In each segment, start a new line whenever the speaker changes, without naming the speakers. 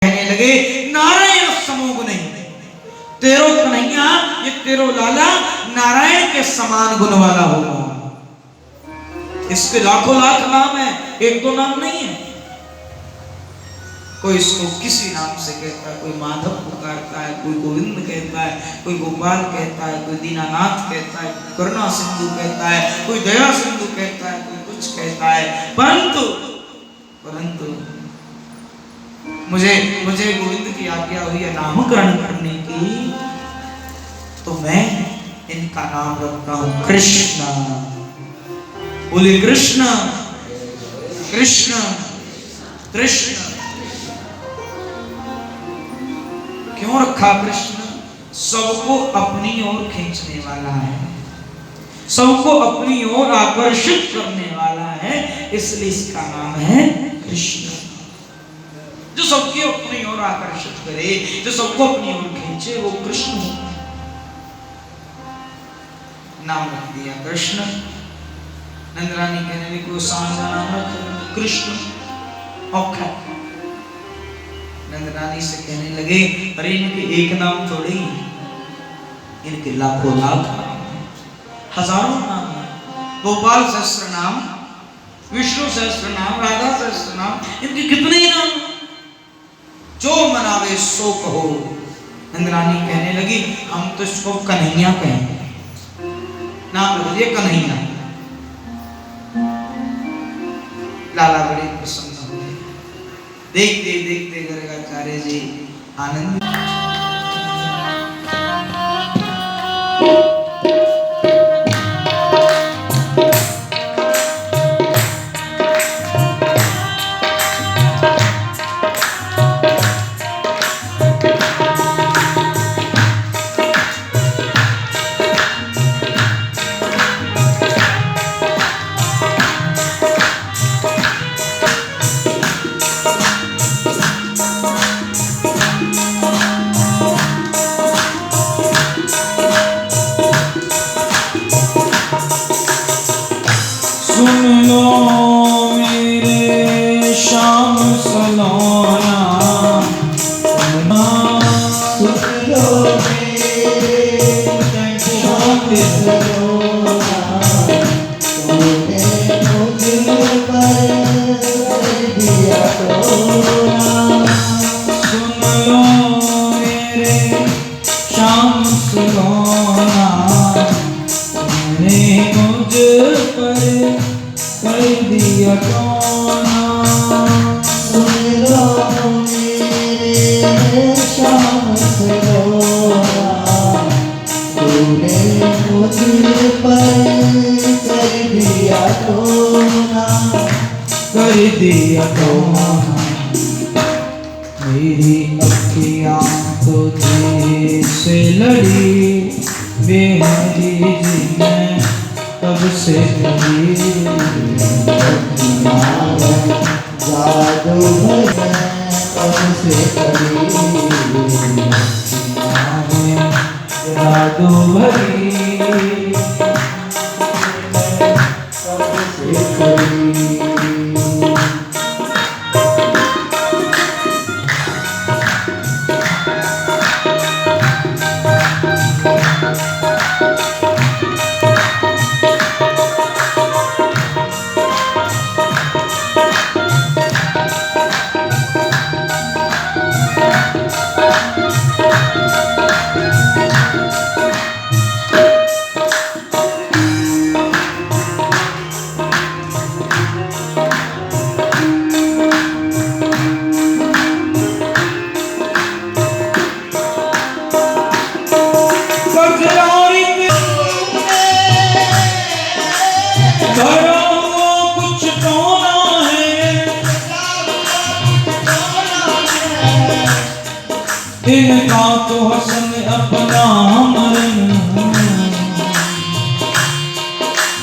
कहने लगे नारायण समो गुण तेरो कन्हैया, ये तेरो लाला नारायण के समान गुण वाला होगा। इसके लाखों लाख नाम है, एक दो नाम नहीं है। कोई इसको किसी नाम से कहता है, कोई माधव पुकारता है, कोई गोविंद कहता है, कोई गोपाल कहता है, कोई दीनानाथ कहता है, कोई करुणा सिंधु कहता है, कोई दया सिंधु कहता है, कोई कुछ कहता है। परंतु मुझे गोविंद की आज्ञा हुई है नामकरण करने की, तो मैं इनका नाम रखता हूं कृष्ण। बोले कृष्ण कृष्ण कृष्ण। क्यों रखा कृष्ण? सबको अपनी ओर खींचने वाला है, सबको अपनी ओर आकर्षित करने वाला है, इसलिए इसका नाम है कृष्ण। जो सबकी अपनी ओर आकर्षित करे, जो सबको अपनी ओर खींचे, वो कृष्ण है। नाम रख दिया कृष्ण। नंदरानी कहने लगी कोई आसान नाम रख कृष्ण औखा। नंदरानी से कहने लगे अरे इनके एक नाम थोड़ी, इनके लाखों लाख नाम है, हजारों नाम है। गोपाल सहस्त्र नाम, विष्णु सहस्त्र नाम, राधा सहस्त्र नाम, इनके कितने ही नाम, जो मनावे सो कहो। नंदरानी कहने लगी हम तो इसको कन्हैया कहेंगे, नाम रख दिया कन्हैया। लाला बड़े प्रसन्न हुए। देखते देखते गर्गाचार्य जी आनंद।
सुन लो मेरे श्याम सलोना, सुन लो मेरे श्याम सलोना, तूने मुझ पर दिया टोना। सुन लो मेरे श्याम सलोना, तूने मुझ पर कर दिया टोना। सुन लो मेरे श्याम सलोना, तूने मुझ पर कर दिया टोना, कर दिया टोना। मेरी अखियाँ तुझे से लड़ी, बेहरी जी मैं कब से कभी जादू है, कब से कभी जादू भरी, कब से कभी। इनका तो हसन अपना मरन,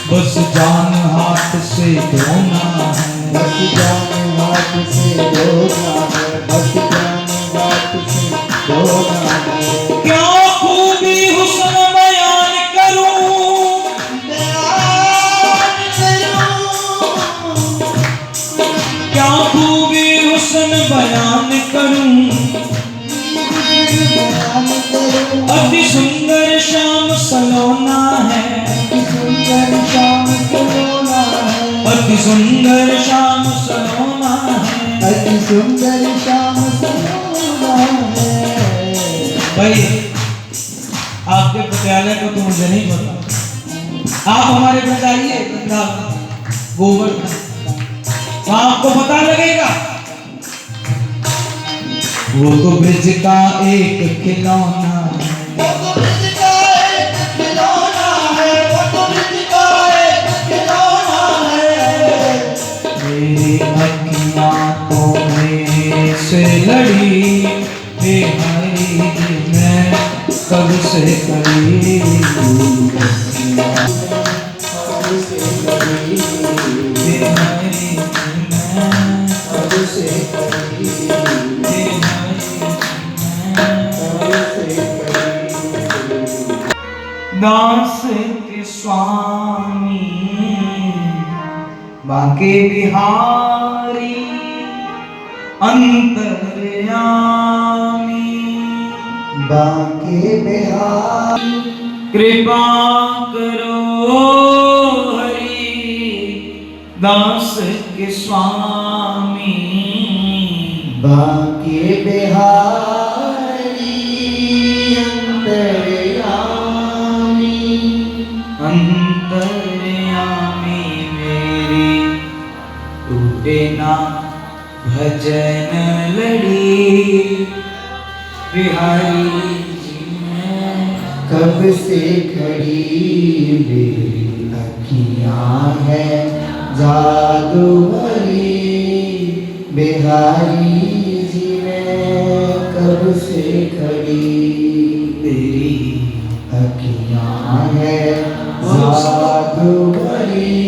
बस जान हाथ से धोना है, बस जान हाथ से धोना है, बस जान हाथ से धोना है। क्या खूबी हुस्न बयान करूं, क्या खूबी हुस्न बयान करूं,
सुंदर श्याम सलोना है,
अति सुंदर श्याम सलोना है।
भाई आपके विद्यालय को तो मुझे नहीं पता, आप हमारे घर जाइए गोवर्धन, तो आपको पता लगेगा। वो तो ब्रिज का एक खिलौना है,
वो तो ब्रिज का एक खिलौना है, वो तो ब्रिज का एक खिलौना है।
मेरी अखियां तो मेरे से लड़ी, बेहाई मैं कब से करी, बेहाई मैं कब से करी, दास के स्वामी बांके बिहारी अंतर्यामी,
बांके बिहारी
कृपा करो हरि, दास के स्वामी
बांके बिहारी
अंतर्यामी मेरी टूटे ना भजन लड़ी, बिहारी जी मैं
कब से खड़ी मेरी अखियां है जादू भरी, बिहारी जी मैं कब से खड़ी
तेरी
अखियां है जादू भरी,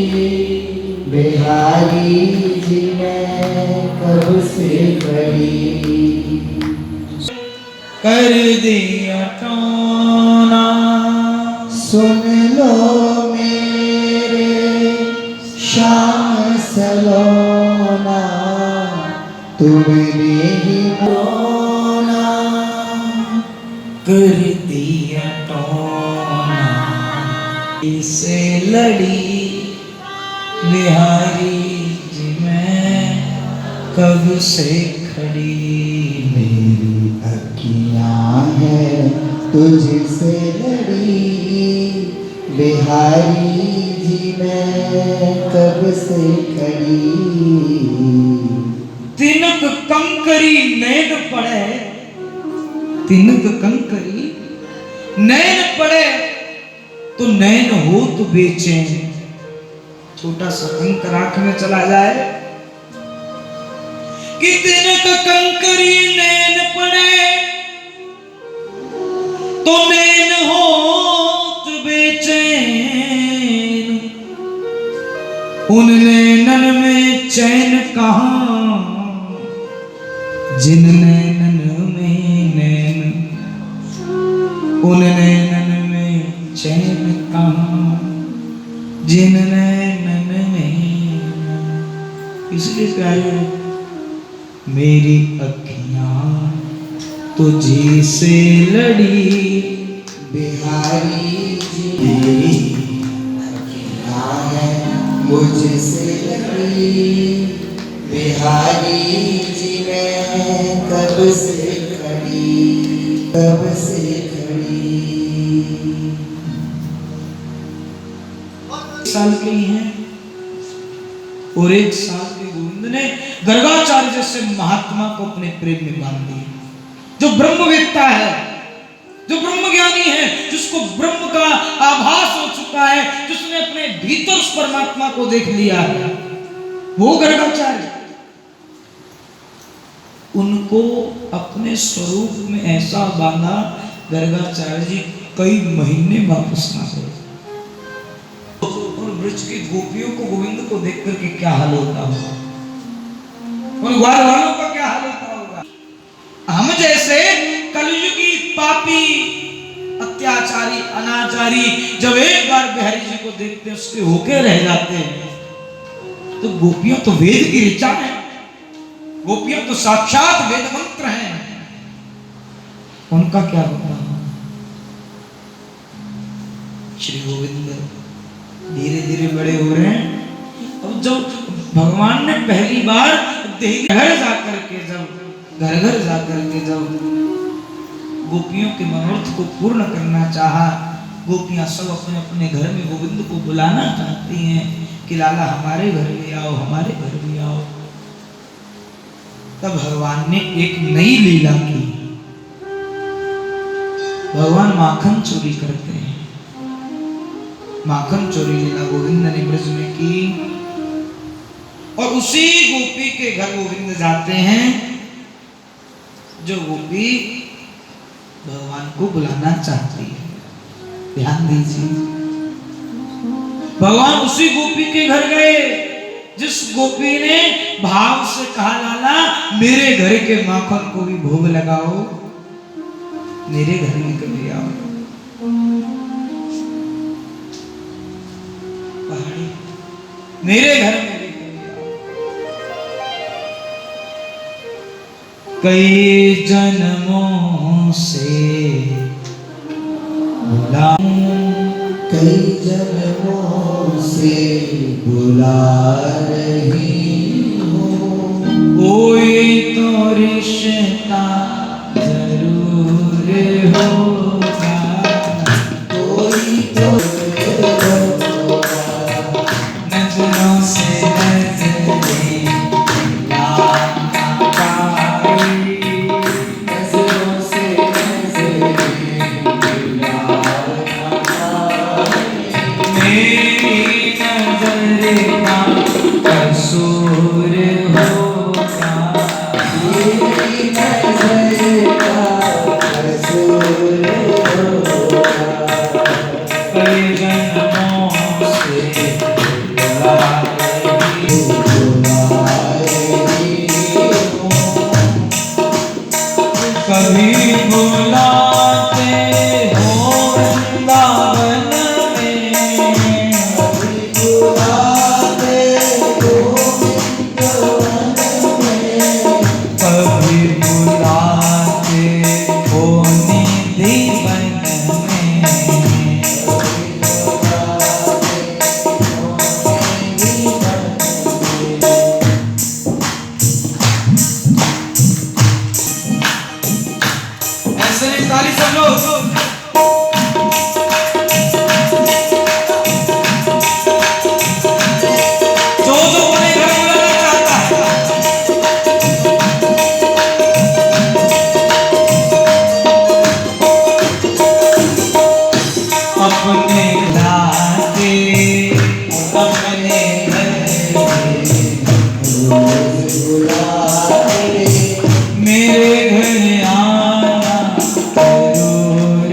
बिहारी जी मैं कब से खड़ी।
कर दिया टोना,
सुन लो मेरे श्याम सलोना, तुमने ही रोना।
कर दिया टोना इसे लड़ी, बिहारी जी मैं कब से खड़ी,
मेरी अखियां हैं तुझसे लड़ी, बिहारी जी मैं कब से खड़ी।
तिनक कंकरी नैन पड़े, तिनक कंकरी नैन पड़े तो नैन हो तो बेचैन, छोटा सा कंकर आंख में चला जाए कि तिनक कंकरी नैन पड़े तो नैन हो तो बेचैन, उन नैनन में चैन कहां, जिन नैनन में नैन, उन नैनन में चैन कहां, जिन नैनन में। इसलिए कहा मेरी अखियां तुझी से लड़ी,
बिहारी जी मेरी अखियां हैं मुझसे लड़ी, बिहारी जी मैं कब से खड़ी, कब से खड़ी।
साल के ही हैं और एक साल के गोविंद ने गर्गाचार्य जैसे महात्मा को अपने प्रेम में बांध दिया, जो ब्रह्मवेत्ता है, जो ब्रह्म ज्ञानी है, जिसको ब्रह्म का आभास हो चुका है, जिसने अपने भीतर उस परमात्मा को देख लिया है, वो गर्गाचार्य उनको अपने स्वरूप में ऐसा बांधा, गर्गाचार्य जी कई महीने वापस ना गए। और ब्रज की गोपियों को गोविंद को देख करके क्या हाल होता होगा, उन ग्वाल वालों का क्या हाल होता होगा। हम जैसे कलयुगी पापी अत्याचारी अनाचारी जब एक बार बिहारी जी को देखते हैं उसके होके रह जाते हैं, तो गोपियां तो वेद की ऋचा है, गोपियां तो साक्षात वेद मंत्र हैं, उनका क्या होता है। श्री गोविंद धीरे धीरे बड़े हो रहे हैं, अब जब भगवान ने पहली बार घर जाकर के जब घर जाकर के जब गोपियों के मनोरथ को पूर्ण करना चाहा, गोपियां सब अपने अपने घर में गोविंद को बुलाना चाहती हैं कि लाला हमारे घर में आओ, हमारे घर में आओ। तब भगवान ने एक नई लीला की। भगवान माखन चोरी करते हैं। माखन चोरी लीला गोविंद ने ब्रज में की और उसी गोपी के घर गोविंद जाते हैं जो गोपी भगवान को बुलाना चाहती है। ध्यान दीजिए, भगवान उसी गोपी के घर गए जिस गोपी ने भाव से कहा लाला मेरे घर के माखन को भी भोग लगाओ, मेरे घर में कभी आओ। पहाड़ी मेरे घर में भी कभी आओ। कई जन्मों से बुला,
कई जन्मों से बुला रही हूँ,
कोई तो रिश्ता जरूर होगा,
कोई तो
नजरों से नजरें लाना पाई,
नजरों से नजरें मिलाना पाई,
मेरी नजर का कसूर होगा,
मेरी नजर का कसूर होगा।
कई जन्मों से बुला रही कभी बुलाते हो वृंदावन में, कभी बुलाते हो निधि वन में, ऐसे नहीं ताली सब लोग। जो अपने घर बुलाना चाहता है अपने लाके अपने घर मेरे घर आना जरूर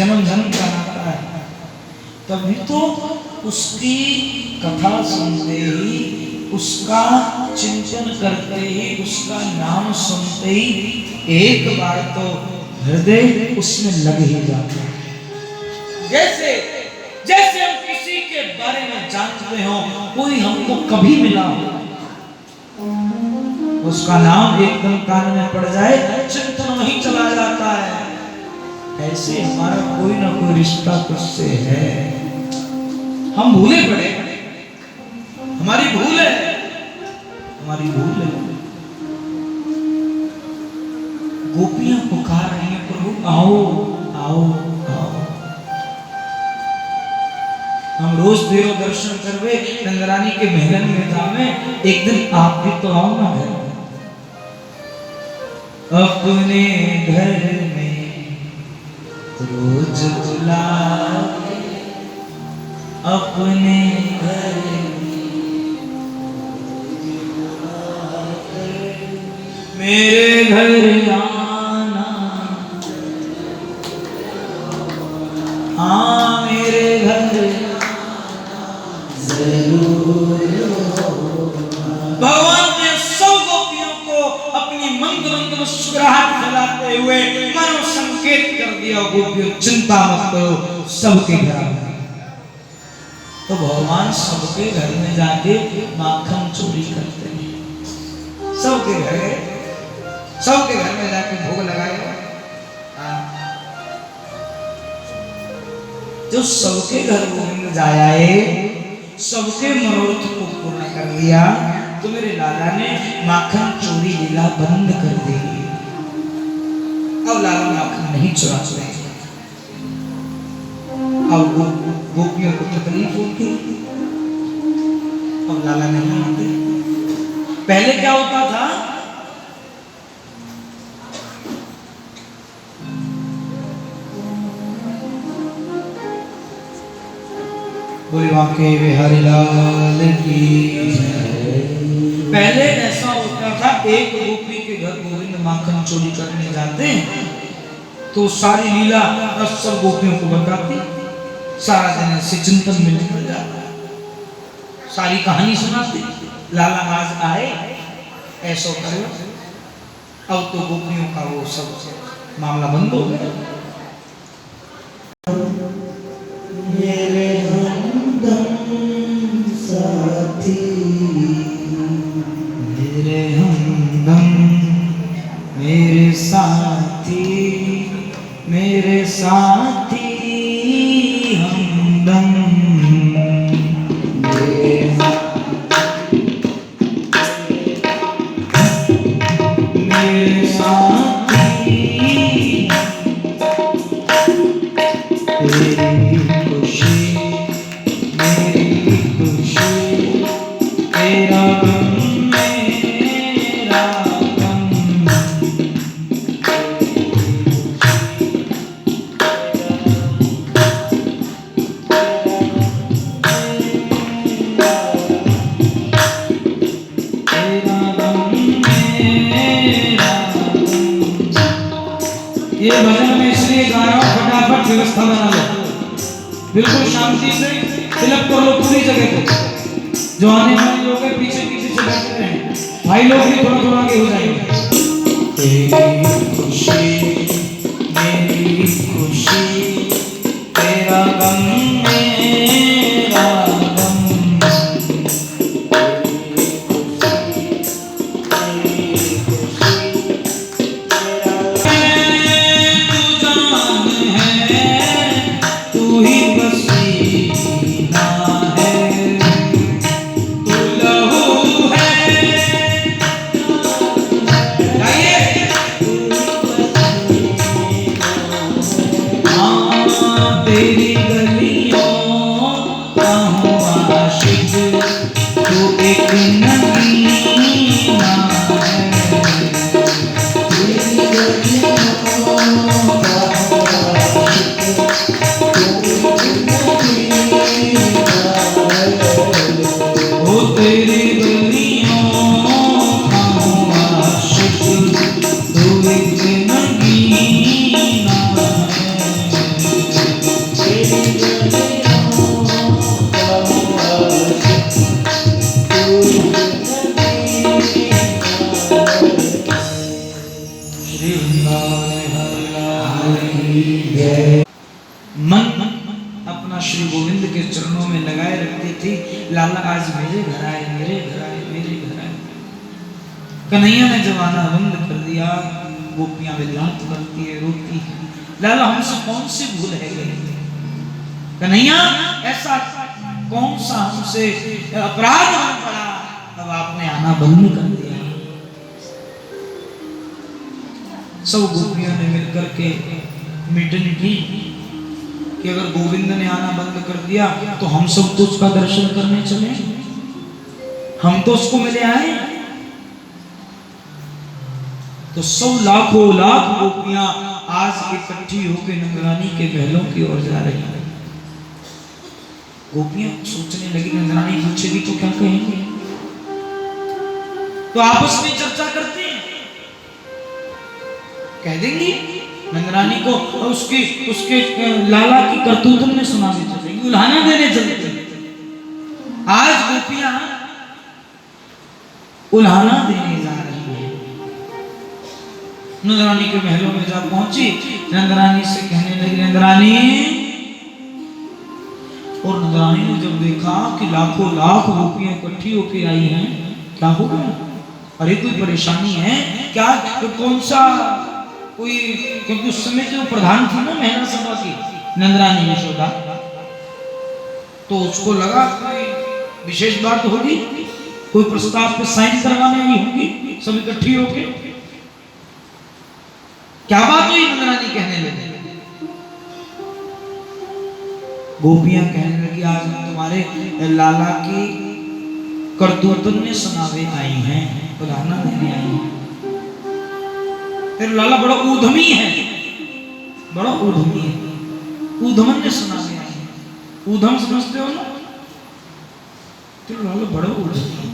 जन्म जन्म का नाता है, तभी तो उसकी कथा सुनते ही, उसका चिंतन करते ही, उसका नाम सुनते ही एक बार तो हृदय उसमें लग ही जाता है। जैसे जैसे हम किसी के बारे में जानते हो, कोई हमको कभी मिला हो, उसका नाम एकदम कान में पड़ जाए, चिंतन वहीं चला जाता है। ऐसे हमारा कोई ना कोई रिश्ता तुझसे है, हम भूले पड़े, हमारी भूल है, हमारी भूल है। गोपियां पुकार रही हैं, प्रभु आओ आओ आओ। हम रोज देरो दर्शन करवे, नंदरानी के महलन में जावे, एक दिन आप भी तो आओ ना घर में। अपने घर में रोज बुलावे, अपने घर मेरे घर आना, हाँ मेरे घर जरूर। भगवान ने सब गोपियों को अपनी मंद मंद मुस्कुराहट फैलाते हुए मानो संकेत कर दिया, गोपियों चिंता मत करो, सबके घर आना। तो भगवान सबके घर में जाके माखन चोरी करते हैं, सबके घर में जाके भोग लगाएगा। जो सबके घर गोविंद जाया है, सबके मनोरथ को पूर्ण कर लिया, तो मेरे लाला ने माखन चोरी लीला बंद कर दी। अब लाला माखन नहीं चुरा रहे, अब गोपियों को तकलीफ होती, अब लाला नहीं आते। पहले क्या होता था, बोले वाके बिहारी लाल की जय। पहले ऐसा होता था, एक गोपी के घर गोविंद माखन चोरी करने जाते तो सारी लीला सब गोपियों को बताती, सारा दिन ऐसे चिंतन में निकल जाता, सारी कहानी सुनाती। लाला आज आए, ऐसा करो, अब तो गोपियों का वो सब मामला बंद हो गया। मेरे साथी, मेरे हमदम, मेरे साथी, मेरे साथी हमदम, मेरे साथी, तेरी खुशी मेरी खुशी, तेरा गम मेरा गम, तेरा गम मेरा गम। ये भजन में इसलिए गा रहा हूं, फटाफट व्यवस्था बना लो, बिल्कुल शांति से फिलअप कर लो पूरी जगह को। जो आने वाले लोग हैं पीछे पीछे से बैठते हैं, भाई लोग भी थोड़ा थोड़ा आगे हो जाएंगे। तेरी खुशी मेरी खुशी, तेरा गम मेरा गम, तेरी गलियों का हूँ आशिक, तू एक नगीना है। तेरी गलियों का हूँ आशिक, तू एक नगीना है। ओ तेरी गलियों का हूँ आशिक, तू एक नगीना है।
की जय।
मन अपना श्री गोविंद के चरणों में लगाए रखती थी। लाला आज मेरे घर आए, मेरे घर आए, मेरे घर आए। कन्हैया ने जब आना बंद कर दिया, गोपियां विलाप करती है, रोती है। लाला हमसे कौन सी भूल है गई? कन्हैया ऐसा कौन सा हमसे अपराध हो पड़ा, अब आपने आना बंद कर दिया? सब गोपियों ने मिलकर के मीटिंग की कि अगर गोविंद ने आना बंद कर दिया तो हम सब तो उसका दर्शन करने चले, हम तो उसको मिले आए। तो सब लाखों लाख गोपियां आज इकट्ठी होकर नंदरानी के महलों की ओर जा रही हैं। गोपियां सोचने लगी नंदरानी पूछेगी तो क्या कहेंगे, तो आपस में चर्चा करते हैं, कह देंगी नंदरानी को उसके उसके लाला की करतूत में सुनाने चलेंगी, उल्हाना देने चलेंगे। आज गोपियां उल्हाना देने जा रही है। नंदरानी के महलों में जब पहुंची, नंदरानी से कहने लगी नंदरानी, और नंदरानी ने जब देखा कि लाखों लाख गोपियां इकट्ठी होकर आई हैं, क्या हो गया? अरे कोई परेशानी है क्या? तो कौन सा कोई, क्योंकि उस समय जो प्रधान थी ना महिला सभा की, नंदरानी यशोदा, तो उसको लगा कोई विशेष बात होगी, कोई प्रस्ताव पे साइन करवाने आई होगी सब इकट्ठी होके। क्या बात हुई? नंदरानी कहने लगी। गोपियां कहने लगी आज हम तुम्हारे लाला की करतूतन सुनावे आई हैं, उदाहरण देने आई हैं। तेरा लाला बड़ा ऊधमी है, बड़ा ऊधमी है, ऊधमन ने सुनावे आई है। ऊधम समझते हो ना? तेरा लाला बड़ा ऊधमी है।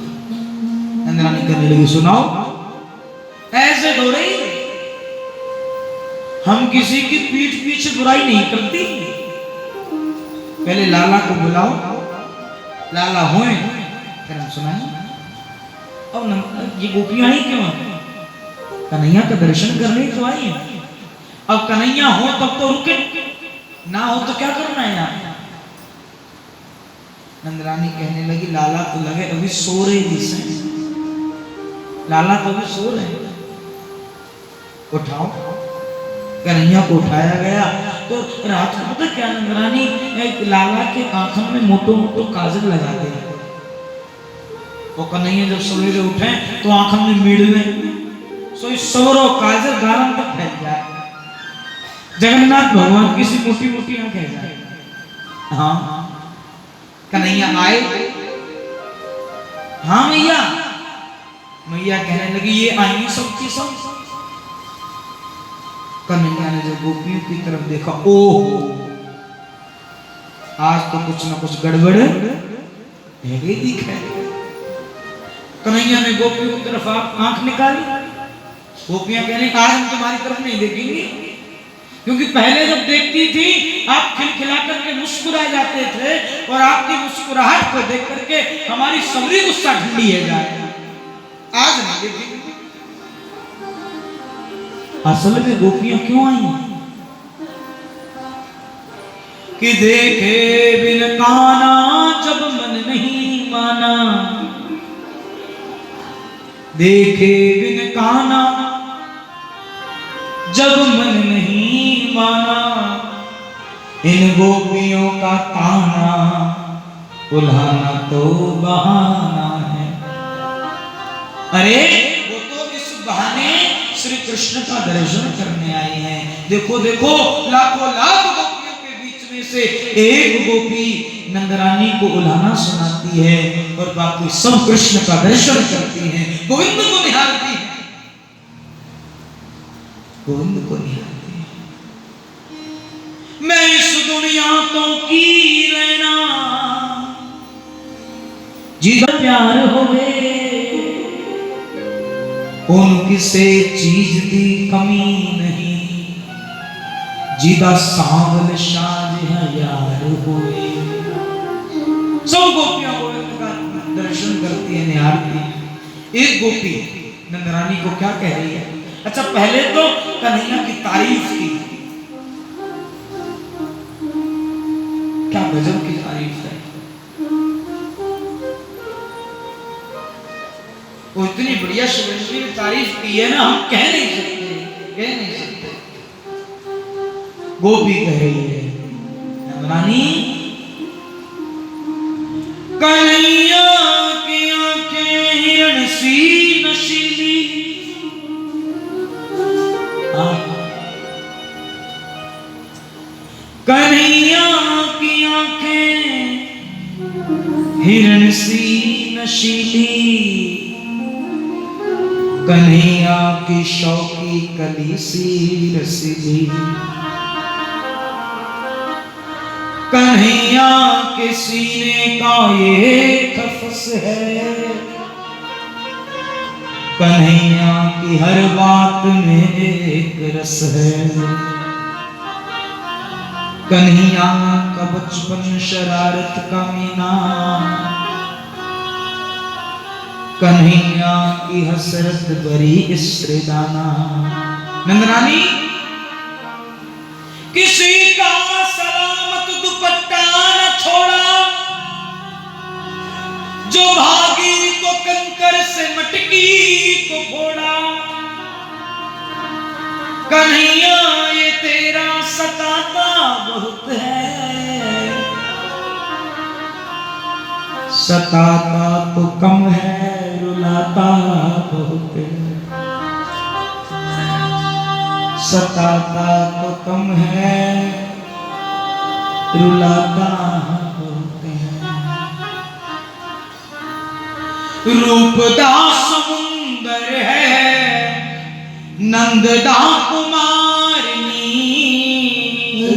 नंदरानी कहने लगी सुनाओ। ऐसे थोड़े ही हम किसी की पीठ पीछे बुराई नहीं करती। पहले लाला को बुलाओ, लाला हुए फिर हम सुनाएंगे। अब ये गोपियां ही क्यों है? कन्हैया का दर्शन करने तो आई है। अब कन्हैया हो तब तो रुके, ना हो तो क्या करना है यहाँ? नंदरानी कहने लगी लाला तो लगे अभी सो रहे हैं, लाला तो अभी सो रहे हैं, उठाओ। कन्हैया को उठाया गया तो रात को पता क्या, नंदरानी लाला के आंखों में मोटो मोटो काजल लगाते हैं। वो कन्हैया जब सवेरे उठे तो आंखों में मिड़वे, सो सौरो काजल गारम तक फैल जाए। जगन्नाथ भगवान की सी मोटी मोटी आंखें जाए। हाँ कन्हैया आए, हाँ मैया। मैया कहने लगी ये आई सब की सब। कन्हैया ने जब गोपियों की तरफ देखा, ओह आज तो कुछ ना कुछ गड़बड़ है दिख है। कन्हैया ने गोपियों की तरफ आंख निकाली। गोपियां कहने आज हम तुम्हारी तरफ नहीं देखेंगे, क्योंकि पहले जब देखती थी आप खिलखिला करके मुस्कुरा जाते थे, और आपकी मुस्कुराहट को देख करके हमारी सबरी गुस्सा ठंडी है जाए। आज नहीं देखेंगे। असल में गोपियां क्यों आई? कि देखे बिन काना जब मन नहीं माना, देखे बिन काना जब मन नहीं माना, इन गोपियों का ताना उल्हाना तो बहाना है। अरे वो तो इस बहाने श्री कृष्ण का दर्शन करने आए हैं। देखो देखो लाखों लाख गोपियों के बीच में से एक गोपी नंदरानी को उल्हाना सुनाती है, और बाकी सब कृष्ण का दर्शन करती हैं, गोविंद को निहारती हैं, गोविंद को निहारती हैं। मैं इस दुनिया तो की रहना, जिदा प्यार होवे उनकी से चीज दी कमी नहीं, जिदा सांवल साज है यार होए। सब गोपियां गोविंद का दर्शन करती है, निहारती है। एक गोपी नंदरानी को क्या कह रही है? अच्छा पहले तो कन्हैया की तारीफ की, गजब की तारीफ है। वो इतनी बढ़िया शिवजी ने तारीफ की है ना, हम कह नहीं सकते। गोपी कह रही है, नंदरानी कन्हैया की आंखें हिरण सी नशीली, कन्हैया की आंखें हिरण सी नशीली, कन्हैया की शौकी कली सी रसीली, कन्हैया के सीने का ये कफस है, कन्हैया की हर बात में एक रस है, कन्हैया का बचपन शरारत का मीना, कन्हैया की हसरत भरी इस्त्रदाना। नंदरानी किसी का सलामत दुपट्टा न छोड़ा, जो भागी तो कंकर से मटकी को फोड़ा, कन्हैया ये तेरा सताता बहुत है, सताता तो कम है रुलाता बहुत है, सताता तो कम है रुलाता बहुत है। रूपदा समुंदर है नंददा कुमारनी,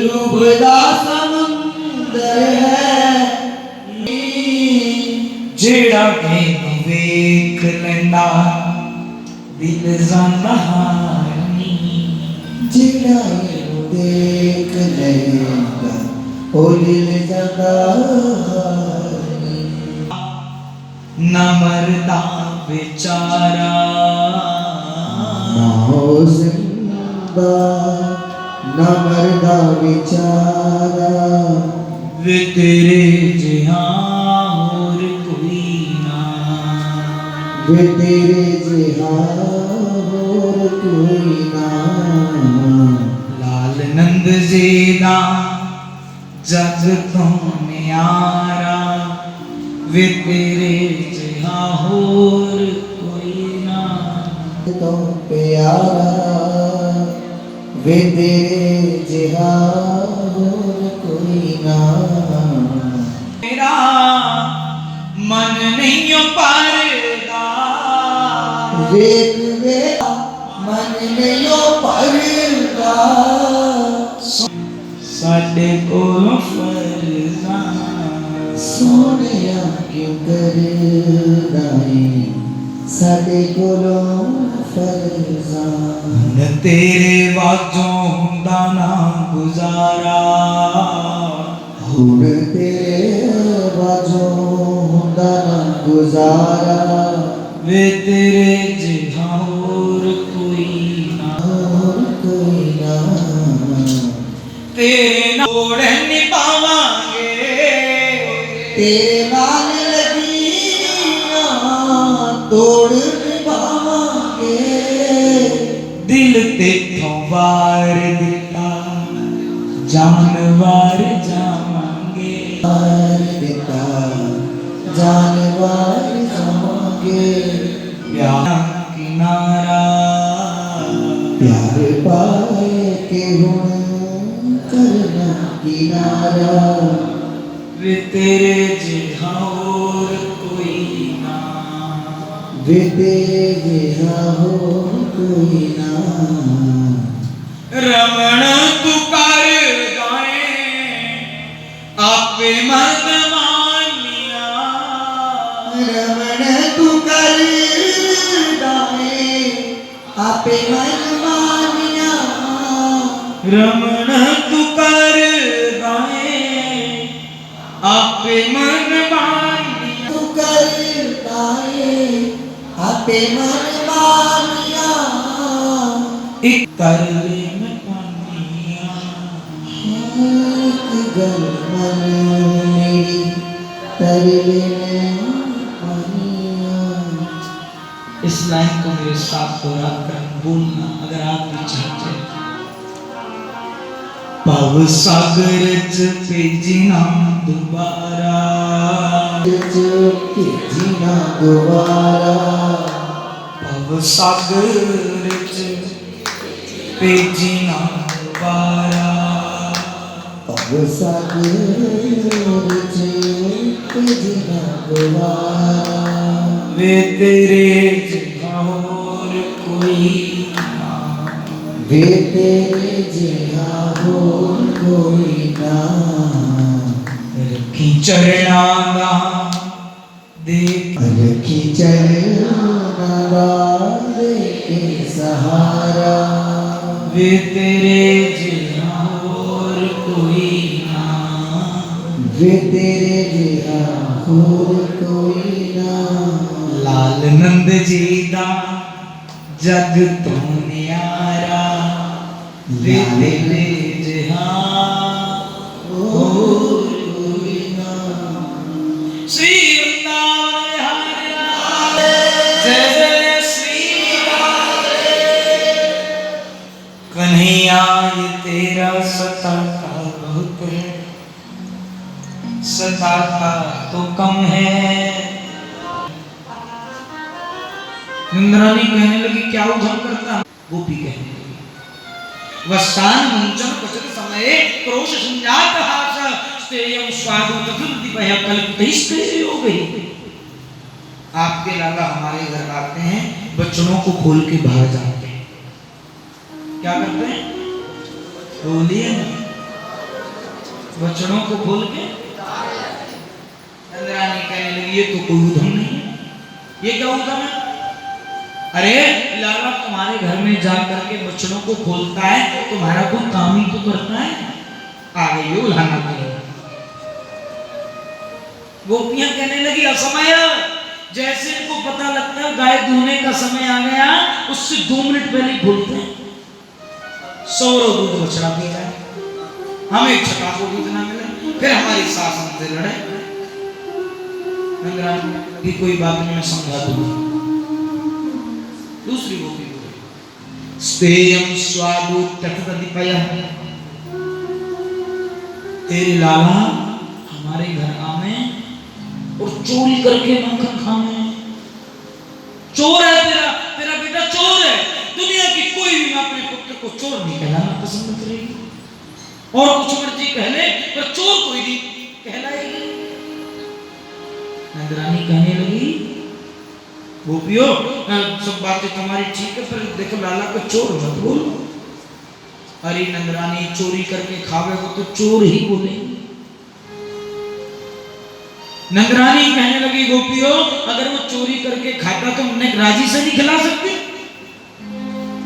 रूपदा समुंदर है
जेड़ा मैनू वेख लैंदा दिल जांदा हारनी,
जेड़ा मैनू देख लैंदा ओ दिल जांदा हारनी।
ना मरदा बेचारा
ना हो जिंदा ना मरदा बेचारा,
वे तेरे जिहा और कोई ना,
वे तेरे जिहा और कोई ना।
लाल नंद जीदा जग तो न्यारा, वे तेरे जिहा और कोई ना।
तो प्यारा वे तेरे जिहा और कोई ना।
मेरा मन नहीं परदा,
वेख वे मन नहीं परदा,
साडे कोलों फर्जा,
सोनिया क्यों करदा है साडे कोलों फर्जा।
न तेरे वाजों हुंदा ना गुजारा,
हुण तेरे बाजों हुंदा ना गुजारा,
वे तेरे जिहा और कोई ना,
और कोई ना।
तेरे नाल निभावांगे,
तेरे नाल लगियां तोड़ निभावांगे,
दिल तेथों वार दिता जानवर जावांगे,
वार दिता जानवर जावांगे।
प्यार किनारा
प्यार पाए के हुण करना किनारा,
वे तेरे जिहा और कोई ना,
वे तेरे जिहा और कोई ना।
रमण तू कर गाए आपे मनमानिया,
रमण तू कर दाए आपे मनमानिया,
रमण तू कर गाए आपे मनमानिया,
तू कर दाए आपे मनमानिया।
एक कर ले मैं पानिया,
एक गल मन मेरी तरले
इस लाइन को मेरे साथ दोहरा कर बोलना अगर आप भी चाहते हैं। भव सागर च भेजना दोबारा,
भेजना दोबारा,
भव सागर च भेजना दोबारा,
भव सागर च भेजना दोबारा।
वे तेरे जिहा होर कोई ना,
वे तेरे जिहा होर कोई ना,
रखी चरणा दा देख,
रखी चरणा दा देके सहारा।
वे तेरे जिहा होर कोई ना,
वे तेरे जिहा होर कोई ना।
लाल नंद जी दा जग तो न्यारा, वे तेरे जिहा होर कोई ना। श्री वृंदावन हरे राम, जय जय श्री राधे। कन्हैया ये तेरा सताता बहुत है, सताता तो कम है। इंद्राणी कहने लगी क्या उधम करता, गोपी कहने लगी वस्तान मुंचन क्वचित समय क्रोश संजात हास स्तेयं स्वादु तथुर्दिपय कल्पितैस्ते हो गई। आपके लाला हमारे घर आते हैं, बच्चों को खोल के बाहर जाते हैं, क्या करते हैं बोलिए ना, बच्चों को खोल के। इंद्राणी कहने लगी ये तो कोई उधम नहीं है, ये क्या उधम है? अरे लाला तुम्हारे घर में जा करके बच्चों को खोलता है, तुम्हारा कोई काम ही तो करता है। आ गई उल्हाना के लिए। गोपियां कहने लगी असमय, जैसे इनको पता लगता है गाय दूहने का समय आ गया, उससे 2 मिनट पहले खोलते हैं। 100 दूध बछड़ा पी जाए, हमें छटा को दूध ना मिले, फिर हमारी सास हमसे लड़े। कि कोई बात नहीं, मैं समझा दूंगा। दूसरी गोपी बोली स्तेयं स्वादु तथदिपय, तेरे लाला हमारे घर आवे और चोरी करके माखन खावे। चोर है तेरा बेटा चोर है। दुनिया की कोई भी मां अपने पुत्र को चोर नहीं कहलाना पसंद करेगी, और कुछ मर्जी कह ले पर चोर कोई नहीं कहलाएगी। नंदरानी कहने लगी गोपियों सब बातें तुम्हारी ठीक है, पर देखो लाला को चोर मत बोलो। अरे नंदरानी चोरी करके खावे को तो चोर ही बोले। नंदरानी कहने लगी गोपियों अगर वो चोरी करके खाता तो उन्हें राजी से नहीं खिला सकती।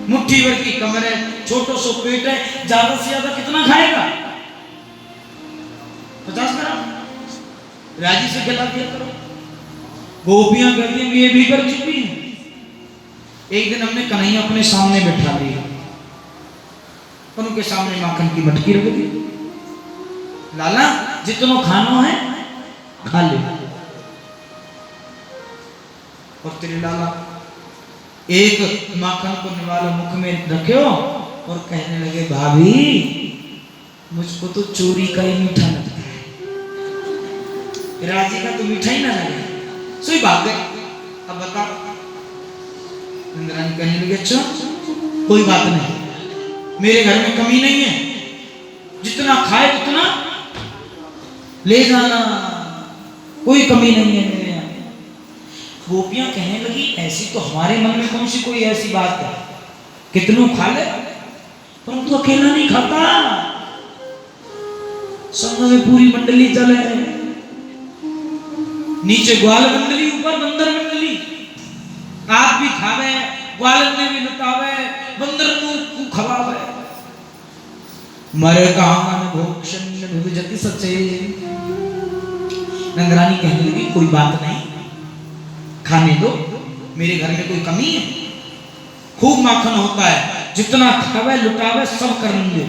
मुट्ठी भर की कमर है, छोटो सो पेट है, ज्यादा से ज्यादा कितना खाएगा? 50 ग्राम, राजी से खिला दिया करो। गोपियां कहती हैं ये भी कर चुकी हैं। एक दिन हमने कन्हैया अपने सामने बैठा दिया और उनके सामने माखन की मटकी रख दी। लाला जितना खाना है खा ले। और तेरे लाला एक माखन को निवाला मुख में रखे और कहने लगे भाभी मुझको तो चोरी का ही मीठा लगता है, राजी का तो मीठा ही ना लगे। सही बात है, अब बता। इंद्राणी कहने लगे अच्छा कोई बात नहीं, मेरे घर में कमी नहीं है, जितना खाए उतना ले जाना, कोई कमी नहीं है मेरे यहाँ। गोपियां कहने लगी ऐसी तो हमारे मन में कौन सी कोई ऐसी बात है, कितनों खा ले, परंतु तो अकेला नहीं खाता, संग में पूरी मंडली चले, नीचे ग्वाल मंडली, ऊपर बंदर मंडली। आप भी खावे, ग्वालन में भी लुटावे, बंदर को खवावे। मर कामन भोक्षण विभजति सचे। नंदरानी कहने लगी कोई बात नहीं, खाने दो, मेरे घर में कोई कमी है, खूब माखन होता है, जितना खावे लुटावे सब कर लेंगे।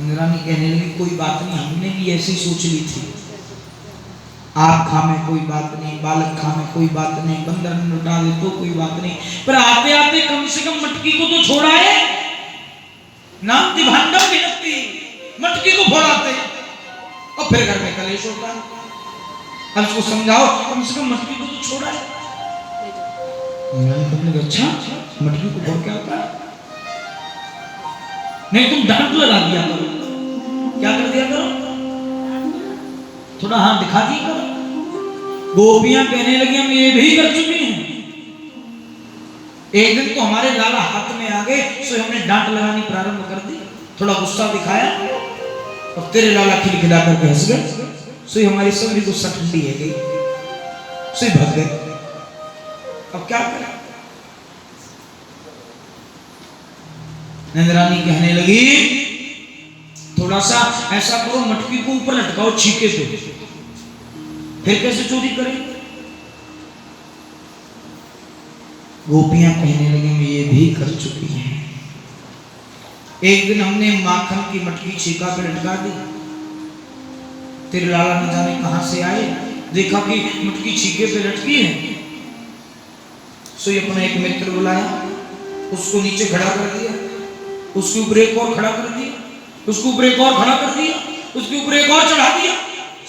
इंद्राणी कहने लगी कोई बात नहीं, हमने भी ऐसी सोच ली थी, आप खामे कोई बात नहीं, बालक खामे कोई बात नहीं, बंदर में लुटा दे तो कोई बात नहीं, पर आते आते कम से कम मटकी को तो छोड़ाए। नामती भांडव विनती, मटकी को फोड़ाते और फिर घर में कलेश होता है। अब इसको समझाओ कम से कम मटकी को तो छोड़ाए। तुमने अच्छा मटकी को फोड़ क्या होता है? नहीं तुम डांट लगा दिया करो। क्या कर दिया करो? थोड़ा हाथ दिखा दिया करो। गोपियां कहने लगी हम ये भी कर चुकी हैं। एक दिन तो हमारे लाला हाथ में आ गए, सो हमने डांट लगानी प्रारंभ कर दी, थोड़ा गुस्सा दिखाया और तेरे लाला खिलखिला करके हंस गए, सो हमारी समझी गुस्सा ठंडी है गई, सो भाग गए। अब क्या करें? नंदरानी कहने लगी थोड़ा सा ऐसा करो, मटकी को ऊपर लटकाओ छीके पे, फिर कैसे चोरी करें? गोपियां कहने लगी हम ये भी कर चुकी हैं। एक दिन हमने माखन की मटकी छीका पे लटका दी, तेरे लाला न जाने कहां से आए, देखा कि मटकी छीके पे लटकी है, सो अपना एक मित्र बुलाया, उसको नीचे खड़ा कर दिया, उसके ऊपर एक और खड़ा कर दिया, उसके ऊपर एक और खड़ा कर दिया, उसके ऊपर एक और चढ़ा दिया,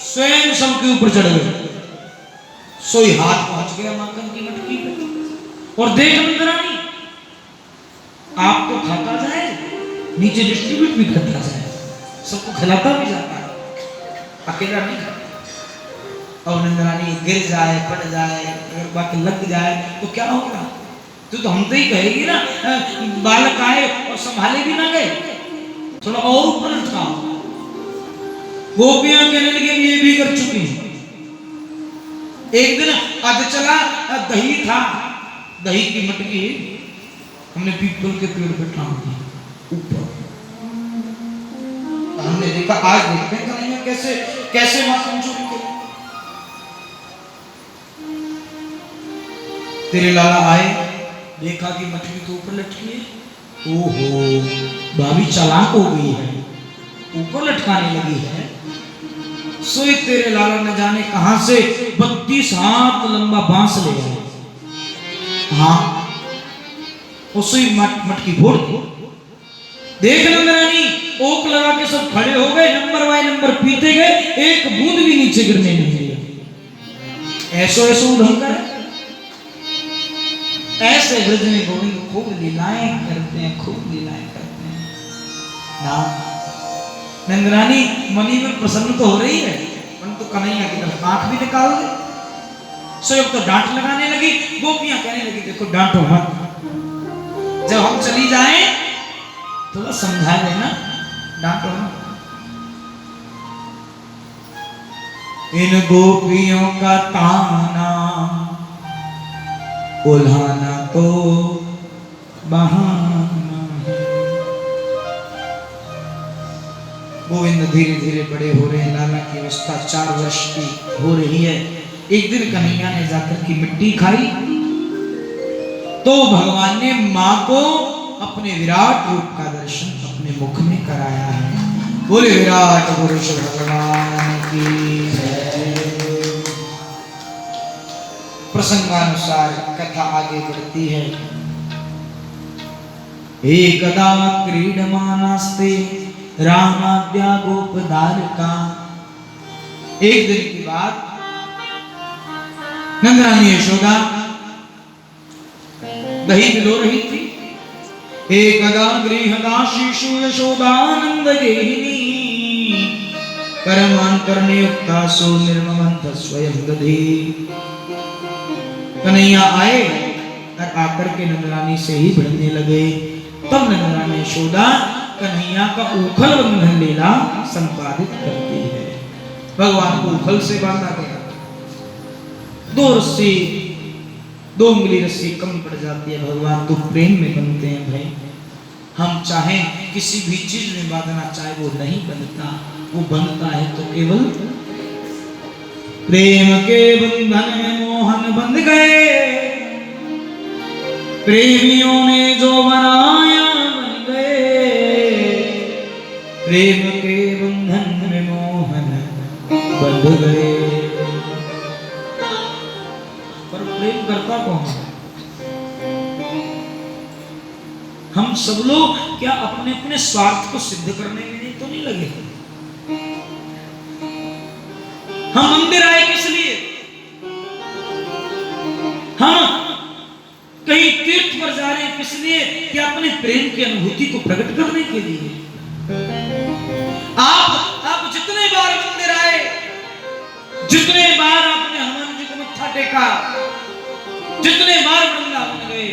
स्वयं सबके ऊपर चढ़ गए। सोई हाथ पहुंच गया माखन की मटकी पे और देख नंदरानी आप तो खाता जाए, नीचे डिस्ट्रीब्यूट भी करता जाए, सबको खिलाता भी जाता है, अकेला नहीं खाता। और नंदरानी गिर जाए, पड़ जाए, अगर बाकी लग जाए तो क्या होगा? तो हम तो ही कहेगी ना बालक आए और संभाले भी ना गए, थोड़ा और ऊपर लटकाओ। गोपियां कहने लगी ये भी कर चुकी हैं। एक दिन अध चला दही था, दही की मटकी हमने पीपल के पेड़ पे टांग दी ऊपर। हमने देखा आज देखते हैं कन्हैया कैसे कैसे माखन चोरी करे। तेरे लाला आए, देखा कि मटकी के ऊपर लटकी है, ओहो भाभी चालाक हो गई है, ऊपर लटकाने लगी है। सोई तेरे लाला न जाने कहां से 32 हाथ लंबा बांस ले आए, हाँ उसी मटकी फोड़ दी। देख नंदरानी ओक लगा के सब खड़े हो गए, नंबर बाय नंबर पीते गए, एक बूंद भी नीचे गिरने नहीं दिया। ऐसो ऐसो ढंग है, ऐसे ब्रज में गोविंद खूब लीलाएं करते हैं, खूब लीलाएं करते हैं ना। नंदरानी मनी में प्रसन्न तो हो रही है, परंतु कन्हैया की तरफ आंख भी निकाल दे। स्वयं तो डांट लगाने लगी, गोपियां कहने लगी देखो डांटो मत, जब हम चली जाएं थोड़ा समझा देना, डांटो मत। इन गोपियों का ताना उल्हाना तो बहाना है। गोविंद धीरे धीरे बड़े हो रहे हैं, लाला की अवस्था 4 वर्ष की हो रही है। एक दिन कन्हैया ने जाकर की मिट्टी खाई तो भगवान ने मां को अपने विराट रूप का दर्शन अपने मुख में कराया है। बोले विराट पुरुष भगवान की जय। प्रसंगानुसार कथा आगे बढ़ती है। एकदा क्रीडमानास्ते रामाद्या गोपदारका। एक दिन की बात, नंदरानी यशोदा दही भिगो रही थी। एकदा गृहदासीषु यशोदानंद गेहिनी परमांतरनियुक्तासु निर्ममंत स्वयं दधि। कन्हैया आए और आकर के नंदरानी से ही भिड़ने लगे। तब नंदरानी यशोदा कन्हैया का उखल बंधन लीला संपादित करती है। भगवान को उखल से बांधा गया, 2 रस्सी 2 उंगली रस्सी कम पड़ जाती है। भगवान तो प्रेम में बनते हैं भाई। हम चाहें किसी भी चीज में बांधना चाहे वो नहीं बनता, वो बनता है तो केवल प्रेम के बंधन में मोहन बंध गए। प्रेमियों ने जो बनाया बन गए। प्रेम के बंधन में मोहन बंध गए। पर प्रेम करता कौन है? हम सब लोग क्या अपने अपने स्वार्थ को सिद्ध करने में नहीं तो नहीं लगे? हम मंदिर आए किस लिए? हम कहीं तीर्थ पर जा रहे हैं किस लिए? कि अपने प्रेम की अनुभूति को प्रकट करने के लिए। आप जितने बार मंदिर आए, जितने बार आपने हनुमान जी को मत्था टेका, जितने बार वृंदावन गए,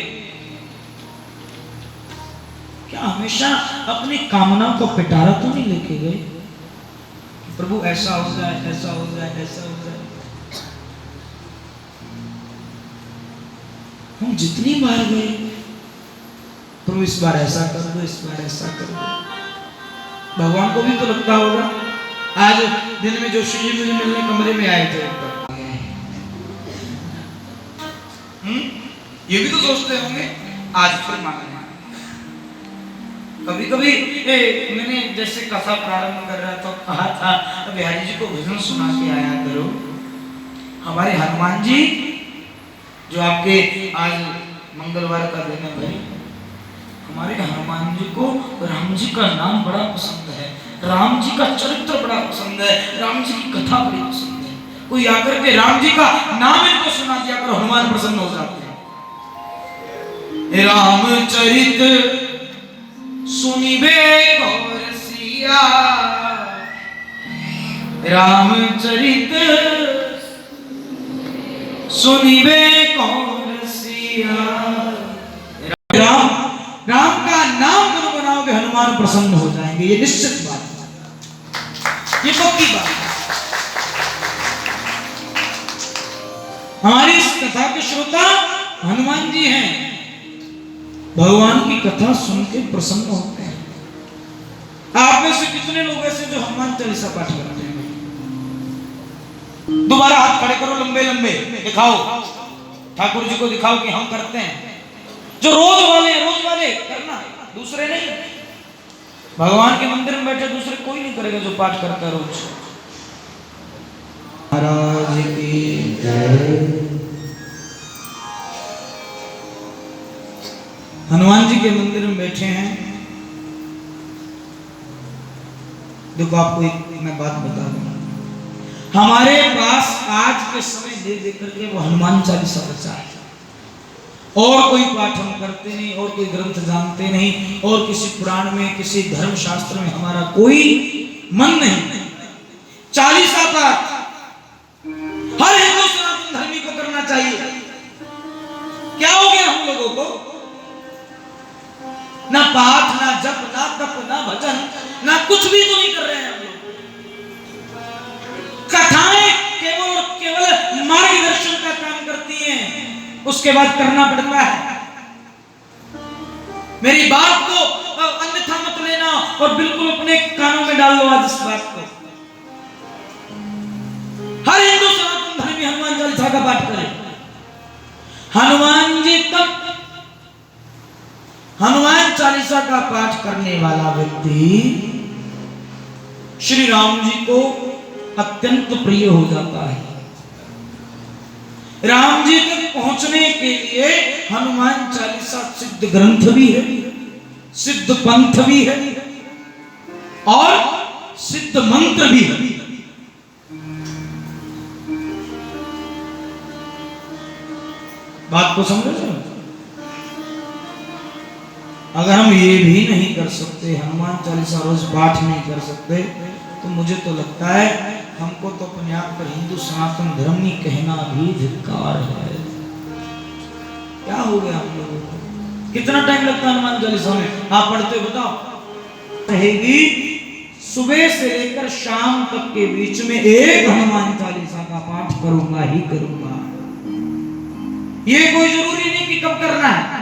क्या हमेशा अपनी कामना को पिटारा तो नहीं लेके गए? प्रभु ऐसा हो जाए, ऐसा हो जाए, ऐसा हो जाए। हम जितनी बार गए, प्रभु इस बार ऐसा कर दो, इस बार ऐसा कर दो। भगवान को भी तो लगता होगा। आज दिन में जो श्री जी मुझे मिलने कमरे में आए थे, ये भी तो सोचते होंगे आज फिर मांगना। कभी कभी मैंने जैसे कथा प्रारंभ कर रहा था, कहा था बिहारी जी को भजन सुना के आया करो। हमारे हनुमान जी जो आपके आज मंगलवार का दिन है भाई, हमारे हनुमान जी को राम जी का नाम बड़ा पसंद है, राम जी का चरित्र बड़ा पसंद है, राम जी की कथा बड़ी पसंद है। कोई आकर के राम जी का नाम इनको सुना दिया कर, हनुमान प्रसन्न हो जाते हैं। रामचरित सुनिबे गौर सिया, रामचरित सुनिबे गौर सिया। राम का नाम गुनगुनाओगे, हनुमान प्रसन्न हो जाएंगे। ये निश्चित बात है, ये पक्की बात है। हमारी इस कथा के श्रोता हनुमान जी हैं। भगवान की कथा सुन के प्रसन्न होते हैं। आप में से कितने लोग ऐसे जो हनुमान चालीसा पाठ करते हैं? दोबारा हाथ खड़े करो, लंबे लंबे दिखाओ, ठाकुर जी को दिखाओ कि हम करते हैं। जो रोज वाले करना, दूसरे नहीं। भगवान के मंदिर में बैठे दूसरे कोई नहीं करेगा जो पाठ करता है रोज। महाराज की जय। हनुमान जी के मंदिर में बैठे हैं। देखो आपको एक मैं बात बता दूं, हमारे पास आज के समय दे देकर के वो हनुमान चालीसा बचा है। और कोई पाठ हम करते नहीं, और कोई ग्रंथ जानते नहीं, और किसी पुराण में, किसी धर्म शास्त्र में हमारा कोई मन नहीं। चालीसा पाठ हर हिंदू सनातन धर्मी को करना चाहिए। क्या हो गया हम लोगों को? ना पाठ, ना जप, ना तप, ना भजन, ना कुछ भी तो नहीं कर रहे हैं हम लोग। कथाएं केवल मार्गदर्शन का काम करती हैं, उसके बाद करना पड़ता है। मेरी बात को अन्यथा मत लेना और बिल्कुल अपने कानों में डाल लो आज इस बात को। हर हिंदू सनातन धर्मी हनुमान चालीसा का पाठ करे। हनुमान जी तक हनुमान चालीसा का पाठ करने वाला व्यक्ति श्री राम जी को अत्यंत प्रिय हो जाता है। राम जी तक पहुंचने के लिए हनुमान चालीसा सिद्ध ग्रंथ भी है, सिद्ध पंथ भी है और सिद्ध मंत्र भी है। बात को समझो। अगर हम ये भी नहीं कर सकते, हनुमान चालीसा रोज पाठ नहीं कर सकते, तो मुझे तो लगता है हमको तो अपने आप पर हिंदू सनातन धर्मी कहना भी धिक्कार है। क्या हो गया हम लोगों को? कितना टाइम लगता है हनुमान चालीसा में? आप पढ़ते हो बताओ। रहेगी सुबह से लेकर शाम तक के बीच में एक हनुमान चालीसा का पाठ करूंगा ही करूंगा। ये कोई जरूरी नहीं कि कब करना है।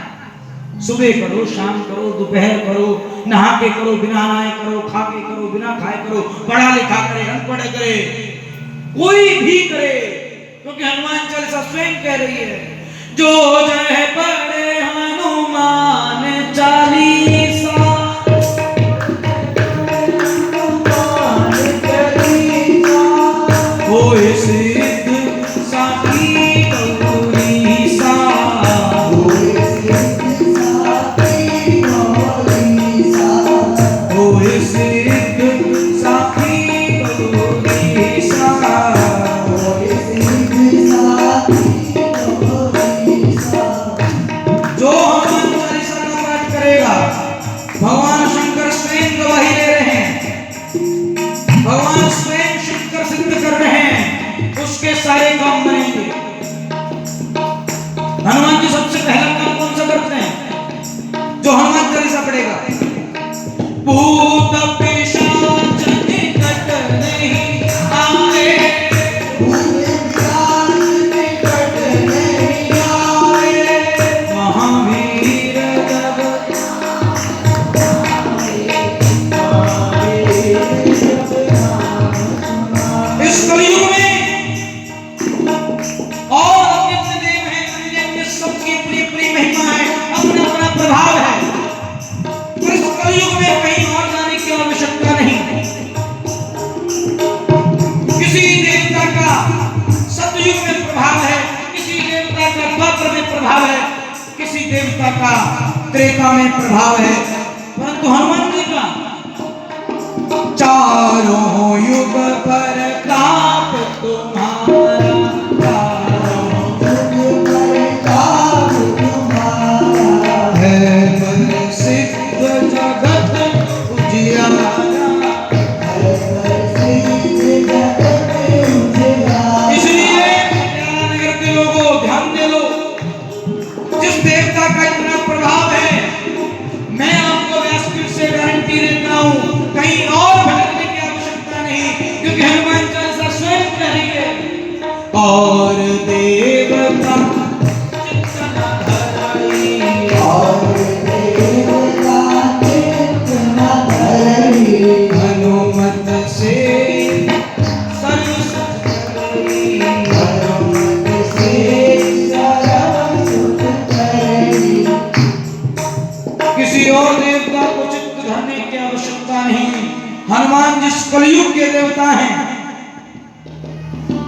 सुबह करो, शाम करो, दोपहर करो, नहा के करो, बिना नहाए करो, खा के करो, बिना खाए करो, पढ़ा लिखा करे, अनपढ़ करे, कोई भी करे, क्योंकि हनुमान चालीसा स्वयं कह रही है, जो जय पढ़े हनुमान चालीसा भगवान शंकर स्वयं गवाही दे रहे हैं, भगवान स्वयं शंकर सिद्ध कर रहे हैं, उसके सारे काम बनेंगे। हनुमान जी सबसे पहला काम कौन सा करते हैं? जो हनुमान चालीसा पढ़ेगा, भूत पिशाच निकट नहीं आए, भूत पिशाच निकट नहीं आए, महावीर जब इस कलयुग में और नित्य देव है, अन्य सबकी अपनी अपनी महिमा है, अपना अपना प्रभाव है। पर इस कलयुग में कहीं और जाने की आवश्यकता नहीं। किसी देवता का सतयुग में प्रभाव है, किसी देवता का द्वापर में प्रभाव है, किसी देवता का त्रेता में प्रभाव है, परंतु हनुमान जी का चारों युग पर ताप तुम्हारा, चारों युग पर ताप तुम्हारा है, सिद्ध जगत उजियारा, इसलिए नगर के लोगों ध्यान दे लो, जिस देवता का इतना प्रभाव है, मैं आपको व्यासपीठ से गारंटी देता हूं, कहीं और भटकने की आवश्यकता नहीं, क्योंकि हनुमान चालीसा स्वयं कह रही है, और देवता चित्त न धरई, और देवता चित्त न धरई, हनुमत से सर्व सुख करई, हनुमत से सर्व सुख करई। किसी और देवता को चित्त धरने की आवश्यकता नहीं। हनुमान जिस कलयुग के देवता हैं,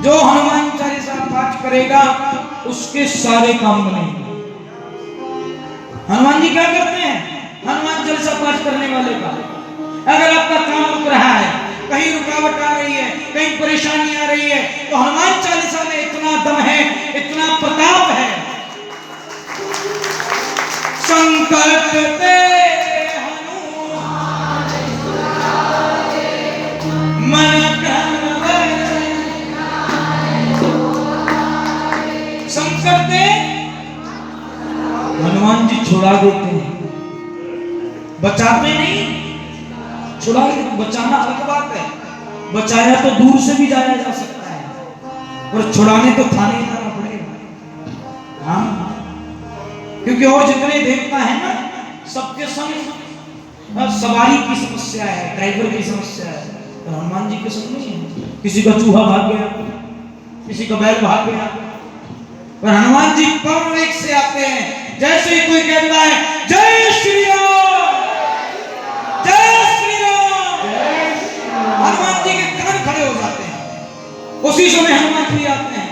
जो हनुमान चालीसा पाठ करेगा उसके सारे काम बनेंगे। हनुमान जी क्या करते हैं? हनुमान चालीसा पाठ करने वाले का अगर आपका काम रुक रहा है, कहीं रुकावट आ रही है, कहीं परेशानी आ रही है, तो हनुमान चालीसा में इतना दम है, इतना प्रताप है। संकट ते मन संकट दे हनुमान जी छुड़ा देते हैं, बचाते नहीं, छुड़ा देते। बचाना अलग बात है, बचाया तो दूर से भी जाया जा सकता है, और छुड़ाने तो थाने ही जाना पड़ेगा। हाँ, क्योंकि और जितने देवता हैं ना, सबके संग सवारी की समस्या है, ड्राइवर की समस्या है, तो हनुमान जी के संग नहीं है। किसी का चूहा भाग गया, किसी का बैल भाग गया, पर हनुमान जी परम वेग से आते हैं। जैसे ही कोई कहता है जय श्री राम, जय श्री राम, हनुमान जी के कान खड़े हो जाते हैं। उसी समय हनुमान जी आते हैं।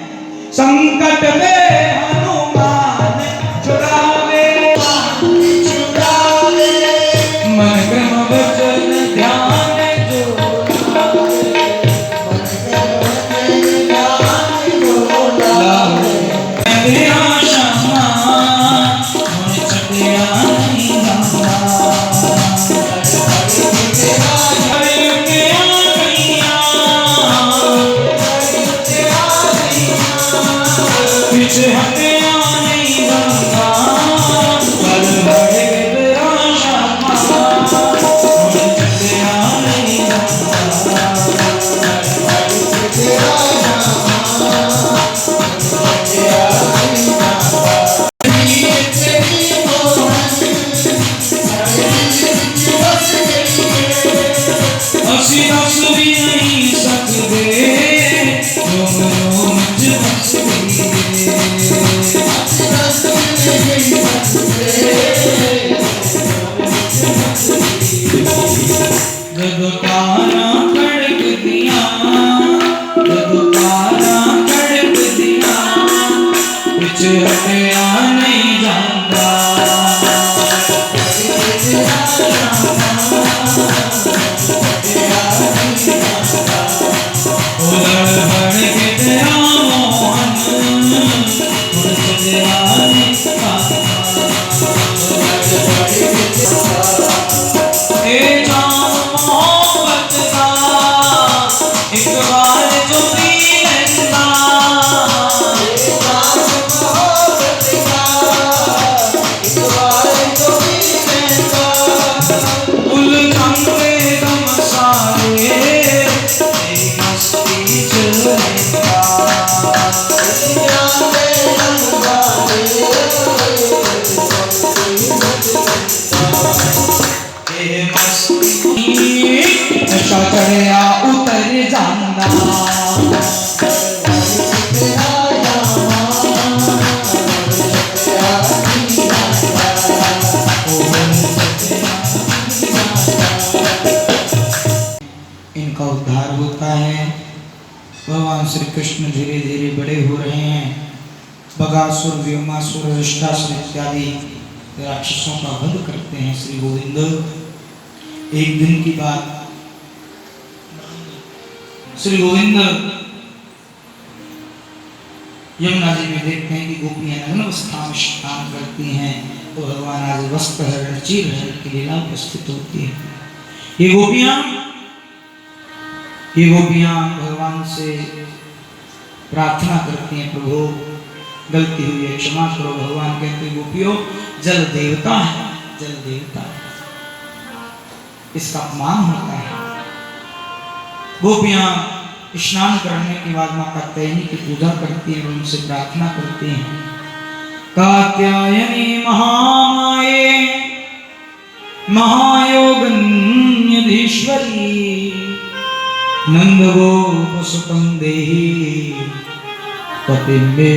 संकट में हनुमान छुड़ावे, छुड़ावे, मन क्रम वचन ध्यान जो लावे, मन क्रम वचन ध्यान जो लावे, तेरा क्षमा मन छटिया नहीं हमारा, पीछे चढ़िया उतर जाना इनका उद्धार होता है। भगवान श्री कृष्ण धीरे धीरे बड़े हो रहे हैं। बगासुर, व्योमासुर, अष्टासुर इत्यादि राक्षसों का वध करते हैं श्री गोविंद। एक दिन की बात, श्री गोविंद यमुना जी में देखते हैं कि गोपियां नग्न अवस्था में स्नान करती हैं तो भगवान आज वस्त्र हरण, चीर हरण की लीला उपस्थित होती है। ये गोपियां भगवान से प्रार्थना करती हैं, प्रभु गलती हुई है क्षमा करो। भगवान कहते हैं गोपियों, जल देवता है, जल देवता है, इसका अपमान होता है। गोपियां स्नान करने के बाद मां कात्यायनी की पूजा करती हैं, उनसे प्रार्थना करती हैं, कात्यायनी महामाये महायोगन्यधीश्वरी नंद गोप सुतम देहि पतिम्बे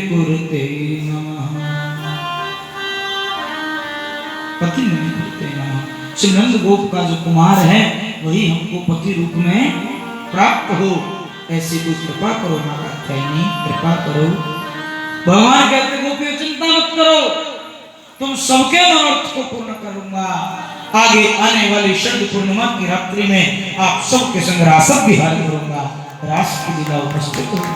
कुरुते नमः। पति में कुरुते नमः। श्री नंद गोप का जो कुमार है वही हमको पति रूप में प्राप्त हो, ऐसी कोई कृपा करो मां कात्यायनी, कृपा करो। भगवान कहते गोपियों चिंता मत करो, तुम सबके मनोरथ को पूर्ण करूंगा। आगे आने वाली शरद पूर्णिमा की रात्रि में आप सबके संग रास विहार करूंगा, रास की लीला उपस्थित होगी,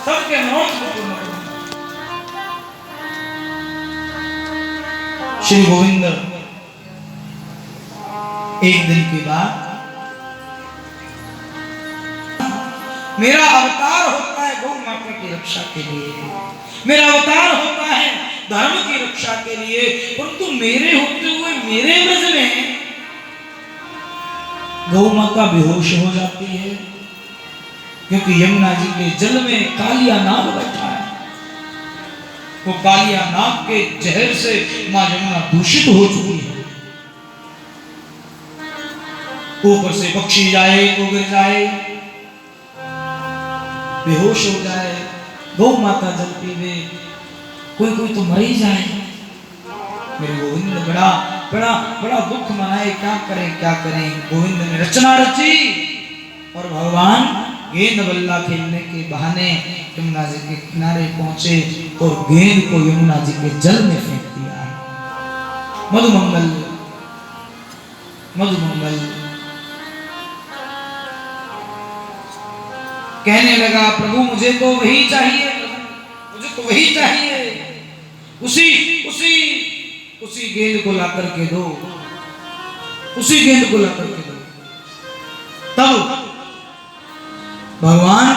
सबके मनोरथ को पूर्ण करूंगा। श्री गोविंद एक दिन की बात, मेरा अवतार होता है गौ माता की रक्षा के लिए, मेरा अवतार होता है धर्म की रक्षा के लिए, परंतु मेरे होते हुए मेरे व्रज में गौ माता बेहोश हो जाती है, क्योंकि यमुना जी के जल में कालिया नाग बैठा है। वो कालिया नाग के जहर से मां यमुना दूषित हो चुकी है। ऊपर से पक्षी जाए तो गिर जाए, बेहोश हो जाए, गौ माता जल पीवे, कोई कोई तो मर ही जाए। मेरे गोविंद ने बड़ा बड़ा बड़ा दुख मनाए, क्या करें क्या करें। गोविंद ने रचना रची और भगवान गेंद बल्ला खेलने के बहाने यमुना जी के किनारे पहुंचे और गेंद को यमुना जी के जल में फेंक दिया। मधुमंगल मधुमंगल कहने लगा, प्रभु मुझे तो वही चाहिए, मुझे तो वही चाहिए, उसी उसी उसी गेंद को ला करके दो, उसी गेंद को ला करके दो। तब भगवान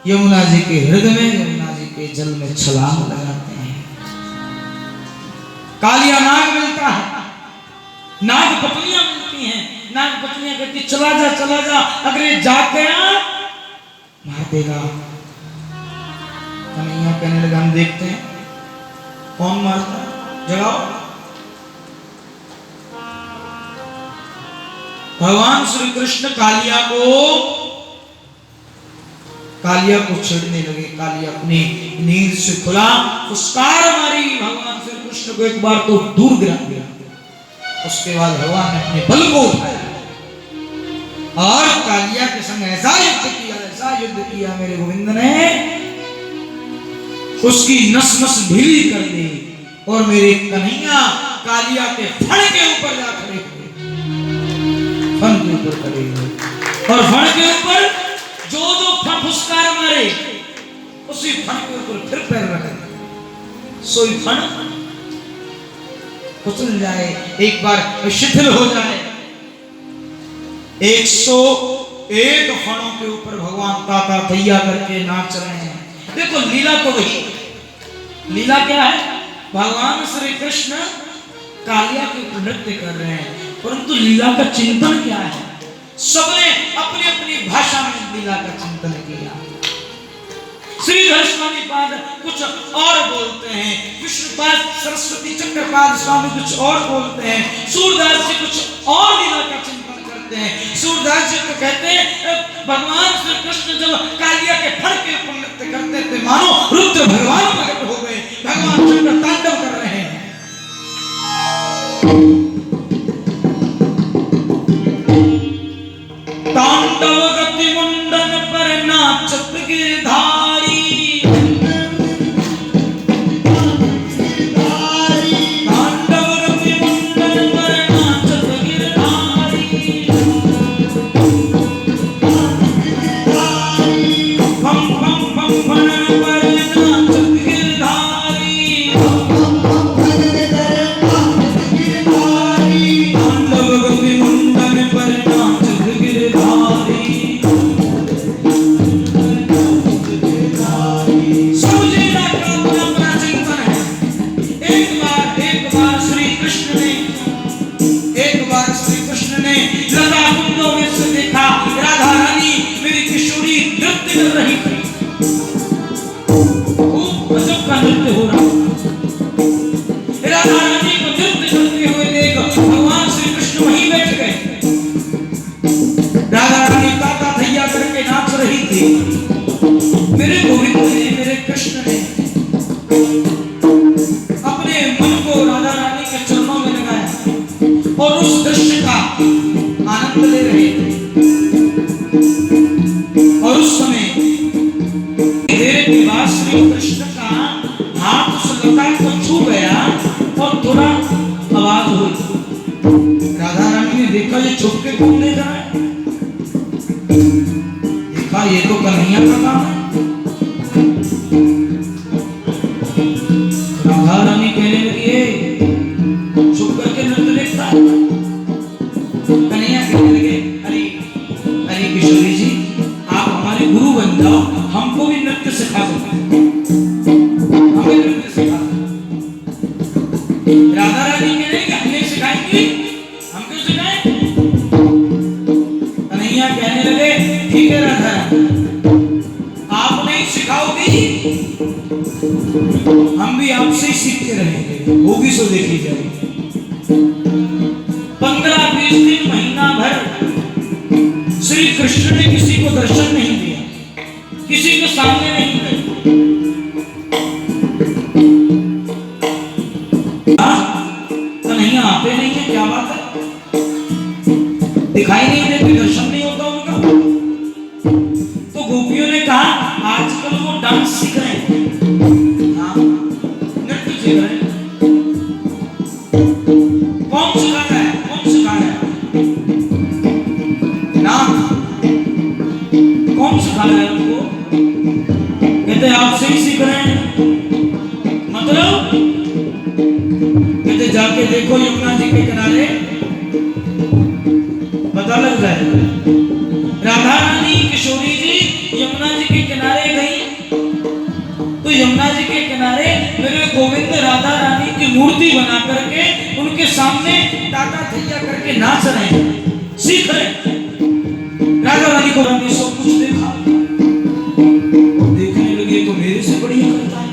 यमुना जी के हृदय में, यमुना जी के जल में छलांग लगाते हैं। कालिया नाग मिलता है, नाग पत्नियां मिलती हैं, नाग पत्नियां कहती चला जा चला जा, अगर ये जाग गया मार देगा। कन्हैया कहने लगा हम देखते हैं कौन मारता है, जगाओ। भगवान श्री कृष्ण कालिया को छेड़ने लगे। कालिया अपनी नींद से खुला, फुसकार मारी, भगवान श्री कृष्ण को एक बार तो दूर गिरा दिया। उसके बाद भगवान ने अपने बल को उठाया और कालिया के संग ऐसा युद्ध किया मेरे गोविंद ने, उसकी नस नस ढीली कर दी और मेरे कन्हैया कालिया के फण के ऊपर जा खड़े हुए, फण के ऊपर खड़े हुए और फण के ऊपर जो जो फुसकार मारे उसी फण के ऊपर फिर पैर रखे, सोई फण कुचल जाए, एक बार शिथिल हो जाए। 101 फणों के ऊपर भगवान ताता तैया करके नाच रहे हैं। देखो लीला तो वही, लीला क्या है, भगवान श्री कृष्ण कालिया के नृत्य कर रहे हैं, परंतु लीला का चिंतन क्या है, सबने अपनी अपनी भाषा में लीला का चिंतन किया। श्रीधर स्वामी पाद कुछ और बोलते हैं, विष्णुपाद सरस्वती चक्रपाद स्वामी कुछ और बोलते हैं, सूरदास जी कुछ और लीला का चिंतन करते हैं। सूरदास जी तो कहते हैं भगवान श्री कृष्ण जब कालिया के फड़ के ऊपर नृत्य करते थे मानो रुद्र भगवान प्रकट हो गए, भगवान चंद्र तांडव कर रहे हैं। तांडव गति मुंडन पर नाचत गिरधारी, तांडव गति मुंडन पर नाचत गिरधारी, भम भम भम भन पर नाचत गिरधारी, तांडव गति मुंडन पर नाचत गिरधारी। कर रही थी, खूब गजब का नृत्य हो रहा। राधा रानी को नृत्य करते हुए देख भगवान श्री कृष्ण वहीं बैठ गए। राधा रानी ताता थैया करके नाच रही थी। मेरे गोविंद ने, मेरे कृष्ण ने अपने मन को राधा रानी के चरणों में लगाया और उस दृश्य का आनंद ले रहे थे। और उस समय देर के बाद श्री कृष्ण का हाथ उस लता को छू गया और थोड़ा आवाज हुई। राधा रानी ने देखा ये छुप के घूमने जा रहा है, देखा ये तो कन्हैया का काम है। राधा रानी कहने लगी छुप करके नृत्य देखता है। कन्हैया कहने लगे अरे अरे किशोरी जी आप हमारे गुरु बन जाओ, हमको भी नृत्य सिखा दो, हमें नृत्य सिखा दो। राधा रानी कह रही हमने सिखाएंगी, हम क्यों सिखाएं? कन्हैया कहने लगे ठीक है राधा आप नहीं सिखाओगी, हम भी आपसे ही सीखते रहेंगे, वो भी सो देखी जाएगी। 15-20 दिन महीना भर श्री कृष्ण ने किसी को दर्शन नहीं दिया, किसी के सामने नहीं गए। कन्हैया आते नहीं है, क्या बात है, दिखाई नहीं देते, दर्शन नहीं होता उनका। तो गोपियों ने कहा आजकल वो डांस सीख रहे हैं, हाँ नृत्य सीख रहे हैं। कौन सिखा रहा है, कौन सिखा रहा है ना, कौन सिखा रहा है उनको? कहते आपसे ही सीख रहे हैं। मतलब कहते जाके देखो यमुना जी के किनारे, पता लग जाए। राधा रानी किशोरी जी यमुना जी के किनारे गई तो यमुना जी के किनारे मेरे गोविंद राधा रानी की मूर्ति बना करके उनके सामने ताता थैया करके नाच रहे हैं, सीख रहे हैं। राधा रानी को रानी सब कुछ देखा, देखने लगे तो मेरे से बढ़िया करता है।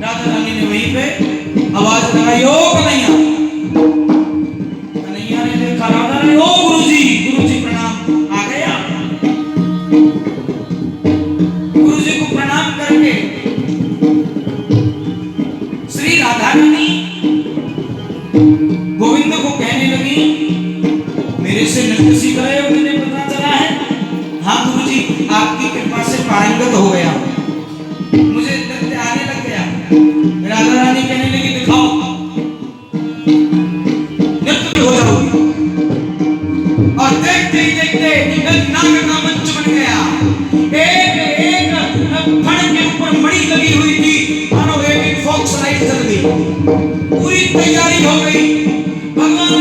राधा रानी ने वहीं पे आवाज लगाई ओ कन्हैया। कन्हैया ने देखा राधा रानी, ओ गुरुजी प्रणाम। आ गया गुरुजी को प्रणाम करके श्री राधा रानी गोविंद को कहने लगी मेरे से नृत्य सीख रहे हो, मुझे पता चला है। हाँ गुरुजी आपकी कृपा से पारंगत हो गया, मुझे नृत्य आने लग गया। राधा रानी कहने लगी दिखाओ, नृत्य हो जाओगी। और देखते ही देखते एक नाग का मंच बन गया। एक एक फण के ऊपर मणि लगी हुई थी, मानो एक फोक्स लाइट चल गई, पूरी तैयारी हो गई। भगवान